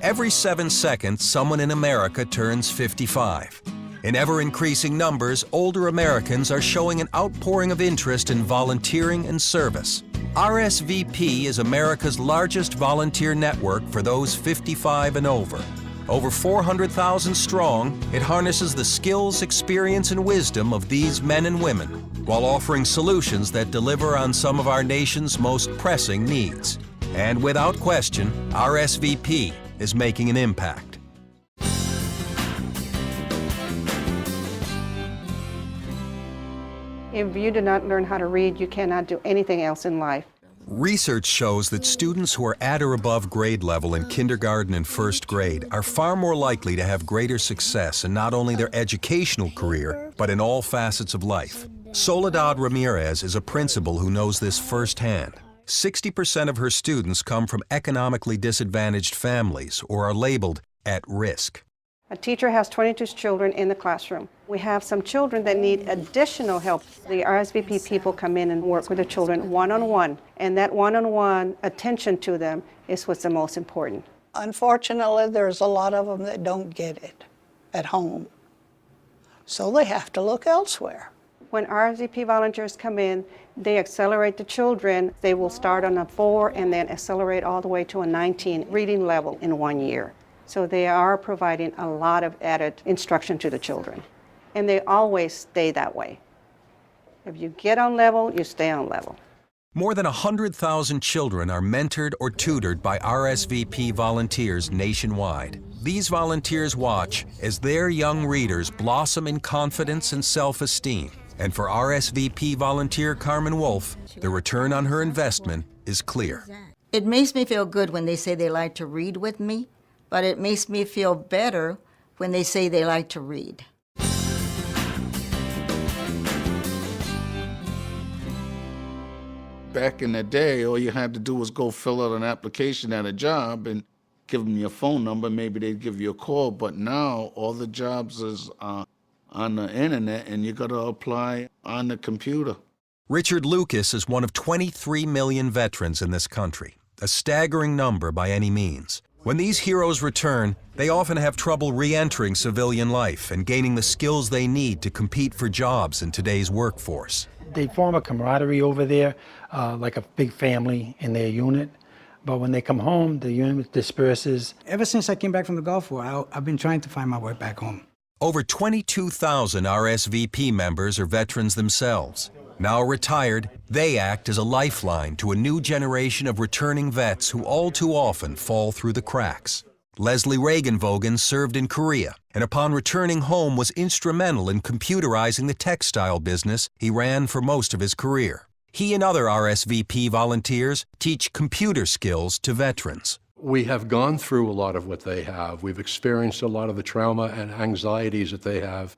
Every 7 seconds, someone in America turns 55. In ever-increasing numbers, older Americans are showing an outpouring of interest in volunteering and service. RSVP is America's largest volunteer network for those 55 and over. Over 400,000 strong, it harnesses the skills, experience, and wisdom of these men and women, while offering solutions that deliver on some of our nation's most pressing needs. And without question, RSVP is making an impact. If you do not learn how to read, you cannot do anything else in life. Research shows that students who are at or above grade level in kindergarten and first grade are far more likely to have greater success in not only their educational career, but in all facets of life. Soledad Ramirez is a principal who knows this firsthand. 60% of her students come from economically disadvantaged families or are labeled at risk. A teacher has 22 children in the classroom. We have some children that need additional help. The RSVP people come in and work with the children one-on-one, and that one-on-one attention to them is what's the most important. Unfortunately, there's a lot of them that don't get it at home, so they have to look elsewhere. When RSVP volunteers come in, they accelerate the children. They will start on a 4 and then accelerate all the way to a 19 reading level in 1 year. So they are providing a lot of added instruction to the children. And they always stay that way. If you get on level, you stay on level. More than 100,000 children are mentored or tutored by RSVP volunteers nationwide. These volunteers watch as their young readers blossom in confidence and self-esteem. And for RSVP volunteer Carmen Wolf, the return on her investment is clear. It makes me feel good when they say they like to read with me, but it makes me feel better when they say they like to read. Back in the day, all you had to do was go fill out an application at a job and give them your phone number. Maybe they'd give you a call. But now all the jobs is on the internet, and you got to apply on the computer. Richard Lucas is one of 23 million veterans in this country, a staggering number by any means. When these heroes return, they often have trouble re-entering civilian life and gaining the skills they need to compete for jobs in today's workforce. They form a camaraderie over there, like a big family in their unit. But when they come home, the unit disperses. Ever since I came back from the Gulf War, I've been trying to find my way back home. Over 22,000 RSVP members are veterans themselves. Now retired, they act as a lifeline to a new generation of returning vets who all too often fall through the cracks. Leslie Reagan-Vogan served in Korea, and upon returning home was instrumental in computerizing the textile business he ran for most of his career. He and other RSVP volunteers teach computer skills to veterans. We have gone through a lot of what they have. We've experienced a lot of the trauma and anxieties that they have,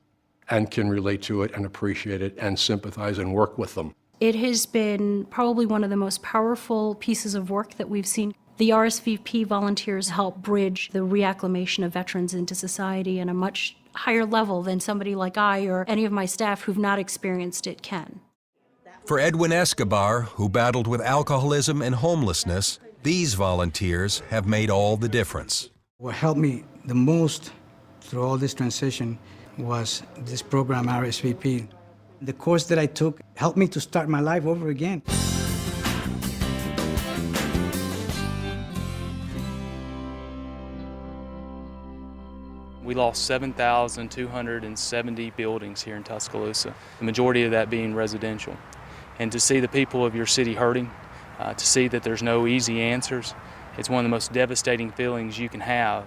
and can relate to it and appreciate it and sympathize and work with them. It has been probably one of the most powerful pieces of work that we've seen. The RSVP volunteers help bridge the reacclimation of veterans into society at a much higher level than somebody like I or any of my staff who've not experienced it can. For Edwin Escobar, who battled with alcoholism and homelessness, these volunteers have made all the difference. What helped me the most through all this transition was this program, RSVP. The course that I took helped me to start my life over again. We lost 7,270 buildings here in Tuscaloosa, the majority of that being residential. And to see the people of your city hurting, to see that there's no easy answers, it's one of the most devastating feelings you can have.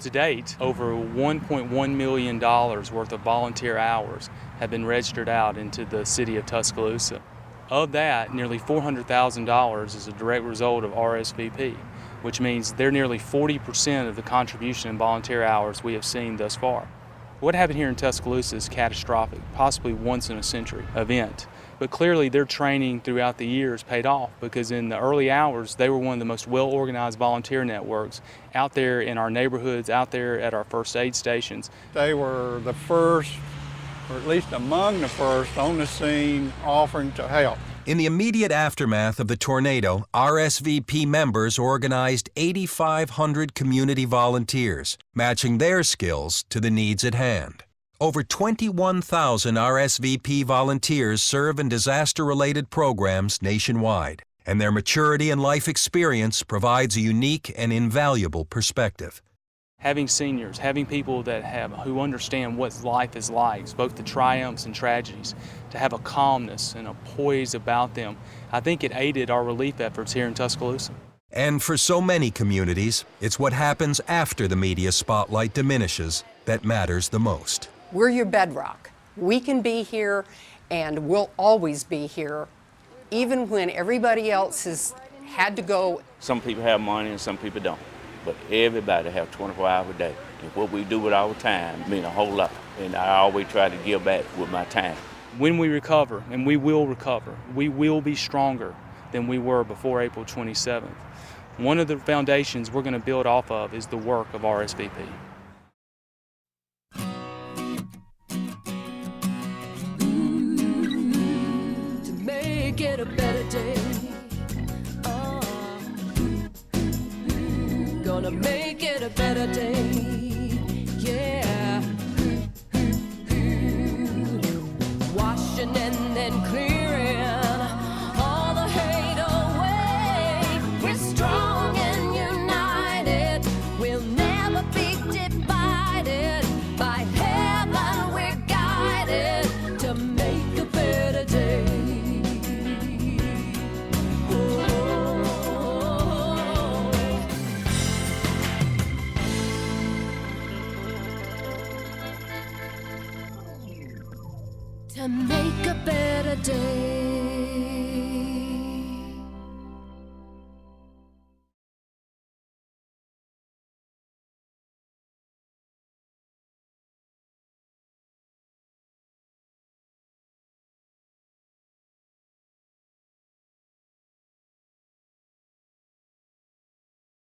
To date, over $1.1 million worth of volunteer hours have been registered out into the city of Tuscaloosa. Of that, nearly $400,000 is a direct result of RSVP, which means they're nearly 40% of the contribution in volunteer hours we have seen thus far. What happened here in Tuscaloosa is catastrophic, possibly once in a century event. But clearly their training throughout the years paid off, because in the early hours they were one of the most well-organized volunteer networks out there in our neighborhoods, out there at our first aid stations. They were the first, or at least among the first, on the scene offering to help. In the immediate aftermath of the tornado, RSVP members organized 8,500 community volunteers, matching their skills to the needs at hand. Over 21,000 RSVP volunteers serve in disaster-related programs nationwide, and their maturity and life experience provides a unique and invaluable perspective. Having seniors, having people who understand what life is like, both the triumphs and tragedies, to have a calmness and a poise about them, I think it aided our relief efforts here in Tuscaloosa. And for so many communities, it's what happens after the media spotlight diminishes that matters the most. We're your bedrock. We can be here and we'll always be here, even when everybody else has had to go. Some people have money and some people don't. But everybody have 24 hours a day. And what we do with our time means a whole lot. And I always try to give back with my time. When we recover, and we will be stronger than we were before April 27th. One of the foundations we're going to build off of is the work of RSVP. To make it a better day. Gonna make it a better day.